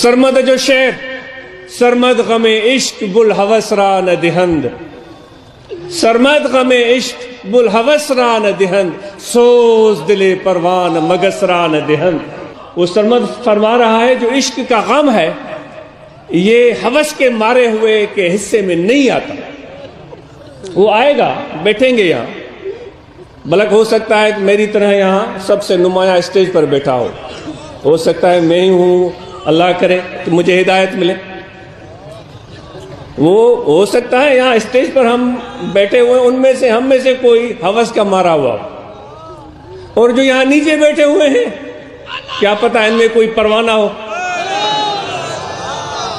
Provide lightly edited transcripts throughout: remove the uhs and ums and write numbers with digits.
सरमद जो शेर सरमद गमे इश्क बुल हवस रा न दिहंद, सरमद गमे इश्क बुल हवस रा न दिहंद, सोज दिले परवान मगस रा न दिहंद। वो सरमद फरमा रहा है जो इश्क का गम है ये हवस के मारे हुए के हिस्से में नहीं आता, वो आएगा, बैठेंगे यहाँ। बल्कि हो सकता है कि मेरी तरह यहाँ सबसे नुमाया स्टेज पर बैठा हो सकता है मैं ही हूँ, अल्लाह करे कि मुझे हिदायत मिले। वो हो सकता है यहाँ स्टेज पर हम बैठे हुए उनमें से हम में से कोई हवस का मारा हुआ, और जो यहाँ नीचे बैठे हुए हैं क्या पता इनमें कोई परवाना हो।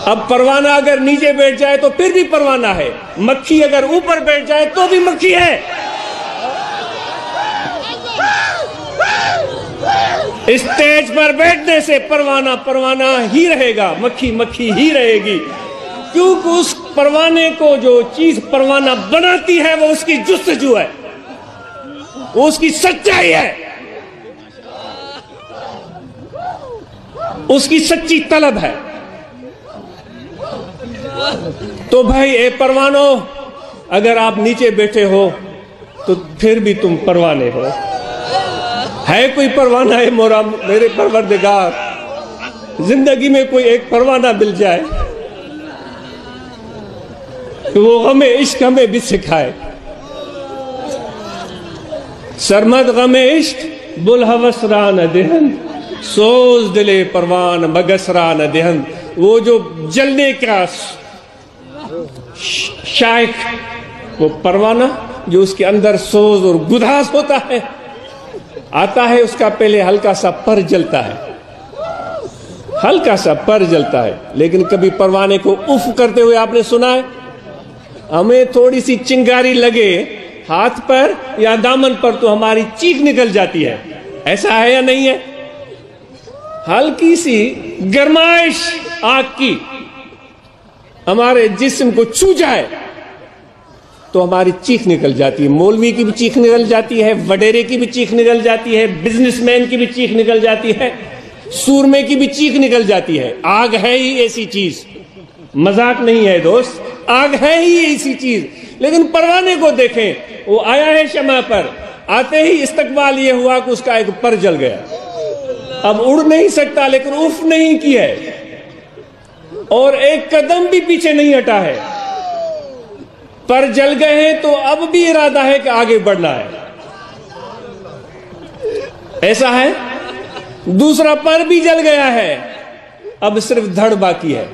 अब परवाना अगर नीचे बैठ जाए तो फिर भी परवाना है, मक्खी अगर ऊपर बैठ जाए तो भी मक्खी है। स्टेज पर बैठने से परवाना परवाना ही रहेगा, मक्खी मक्खी ही रहेगी, क्योंकि उस परवाने को जो चीज परवाना बनाती है वो उसकी जुस्तजू है, वो उसकी सच्चाई है, उसकी सच्ची तलब है। तो भाई ए परवानो, अगर आप नीचे बैठे हो तो फिर भी तुम परवाने हो। है कोई परवाना है मोरा मेरे परवरदिगार, जिंदगी में कोई एक परवाना मिल जाए तो वो हमें इश्क हमें भी सिखाए। सरमद गमे इश्क बुल हवस रा न दिहंद, सोज दिले परवान मगस रा न दिहंद। वो जो जलने का शाइक, वो परवाना जो उसके अंदर सोज और गुदास होता है, आता है, उसका पहले हल्का सा पर जलता है, हल्का सा पर जलता है, लेकिन कभी परवाने को उफ करते हुए आपने सुना है? हमें थोड़ी सी चिंगारी लगे हाथ पर या दामन पर तो हमारी चीख निकल जाती है, ऐसा है या नहीं है? हल्की सी गर्माइश आग की हमारे जिस्म को छू जाए तो हमारी चीख निकल जाती है। मौलवी की भी चीख निकल जाती है, वडेरे की भी चीख निकल जाती है, बिजनेसमैन की भी चीख निकल जाती है, सूरमे की भी चीख निकल जाती है। आग है ही ऐसी चीज, मजाक नहीं है दोस्त, आग है ही ऐसी चीज। लेकिन परवाने को देखें, वो आया है शमा पर, आते ही इस्तकबाल ये हुआ कि उसका एक पर जल गया, अब उड़ नहीं सकता लेकिन उफ नहीं की है, और एक कदम भी पीछे नहीं हटा है। पर जल गए हैं तो अब भी इरादा है कि आगे बढ़ना है, ऐसा है। दूसरा पर भी जल गया है, अब सिर्फ धड़ बाकी है,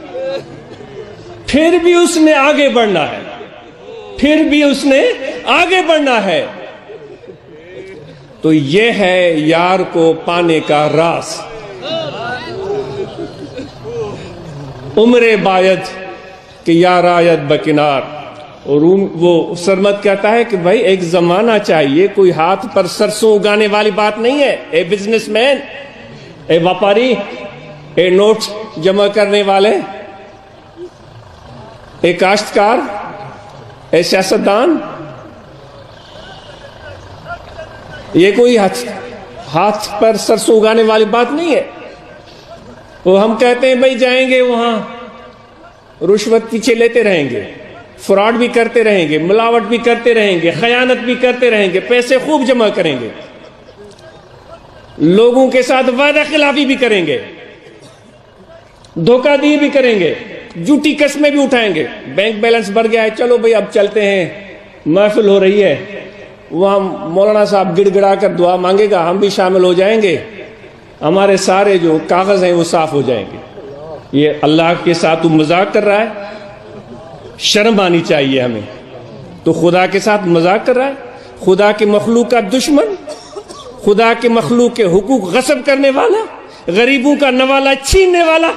फिर भी उसने आगे बढ़ना है, फिर भी उसने आगे बढ़ना है। तो यह है यार को पाने का रास। उम्रे बायद कि यार आयत बकिनार। और वो सरमद कहता है कि भाई एक जमाना चाहिए, कोई हाथ पर सरसों उगाने वाली बात नहीं है। ए बिजनेसमैन, ए व्यापारी, ए नोट जमा करने वाले, ए काश्तकार, ए सियासतदान, ये कोई हाथ पर सरसों उगाने वाली बात नहीं है। वो हम कहते हैं भाई जाएंगे वहां, रुश्वत पीछे लेते रहेंगे, फ्रॉड भी करते रहेंगे, मिलावट भी करते रहेंगे, खयानत भी करते रहेंगे, पैसे खूब जमा करेंगे, लोगों के साथ वादा खिलाफी भी करेंगे, धोखाधड़ी भी करेंगे, झूठी कस्में भी उठाएंगे। बैंक बैलेंस भर गया है, चलो भाई अब चलते हैं, महफिल हो रही है, वहां मौलाना साहब गिड़गिड़ा कर दुआ मांगेगा, हम भी शामिल हो जाएंगे, हमारे सारे जो कागज हैं वो साफ हो जाएंगे। ये अल्लाह के साथ तू मजाक कर रहा है, शर्म आनी चाहिए हमें। तो खुदा के साथ मजाक कर रहा है, खुदा के मखलूक का दुश्मन, खुदा के मखलूक के हुकूक गस्ब करने वाला, गरीबों का नवाला छीनने वाला,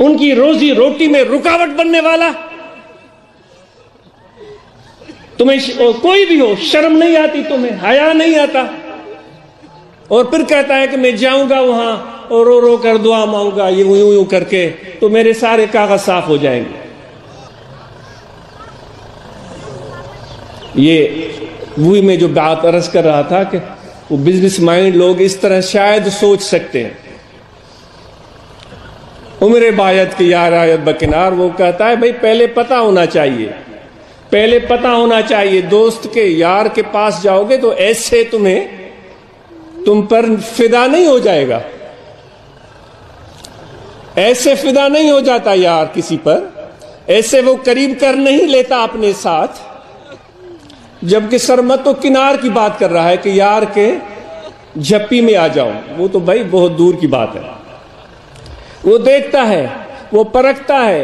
उनकी रोजी रोटी में रुकावट बनने वाला। तुम्हें कोई भी हो, शर्म नहीं आती, तुम्हें हया नहीं आता, और फिर कहता है कि मैं जाऊंगा वहां और रो रो कर दुआ मांगूंगा, यूं यूं यूं करके तो मेरे सारे कागज साफ हो जाएंगे। ये वही मैं जो बात अर्ज कर रहा था कि वो बिजनेस माइंड लोग इस तरह शायद सोच सकते हैं, عمر باید کی یار آیت بکنار، وہ کہتا ہے بھئی پہلے پتہ ہونا چاہیے، پہلے پتہ ہونا چاہیے، دوست کے یار کے پاس جاؤ گے تو ایسے تم پر فدا نہیں ہو جائے گا، ایسے فدا نہیں ہو جاتا یار کسی پر، ایسے وہ قریب کر نہیں لیتا اپنے ساتھ، جبکہ سرمت و کنار کی بات کر رہا ہے کہ یار کے جھپی میں آ جاؤ، وہ تو بھائی بہت دور کی بات ہے۔ وہ دیکھتا ہے، وہ پرکھتا ہے،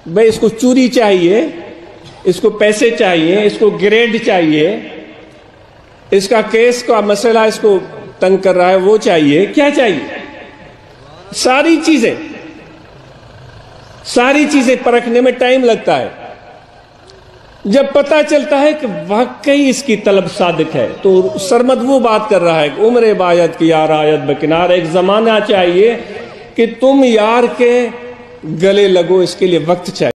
بھائی اس کو چوری چاہیے، اس کو پیسے چاہیے، اس کو گریڈ چاہیے، اس کا کیس کا مسئلہ اس کو تنگ کر رہا ہے، وہ چاہیے، کیا چاہیے؟ ساری چیزیں پرکھنے میں ٹائم لگتا ہے۔ جب پتہ چلتا ہے کہ واقعی اس کی طلب صادق ہے تو سرمد وہ بات کر رہا ہے کہ عمر باید کی یار آیت بکنار، ایک زمانہ چاہیے کہ تم یار کے گلے لگو، اس کے لیے وقت چاہیے۔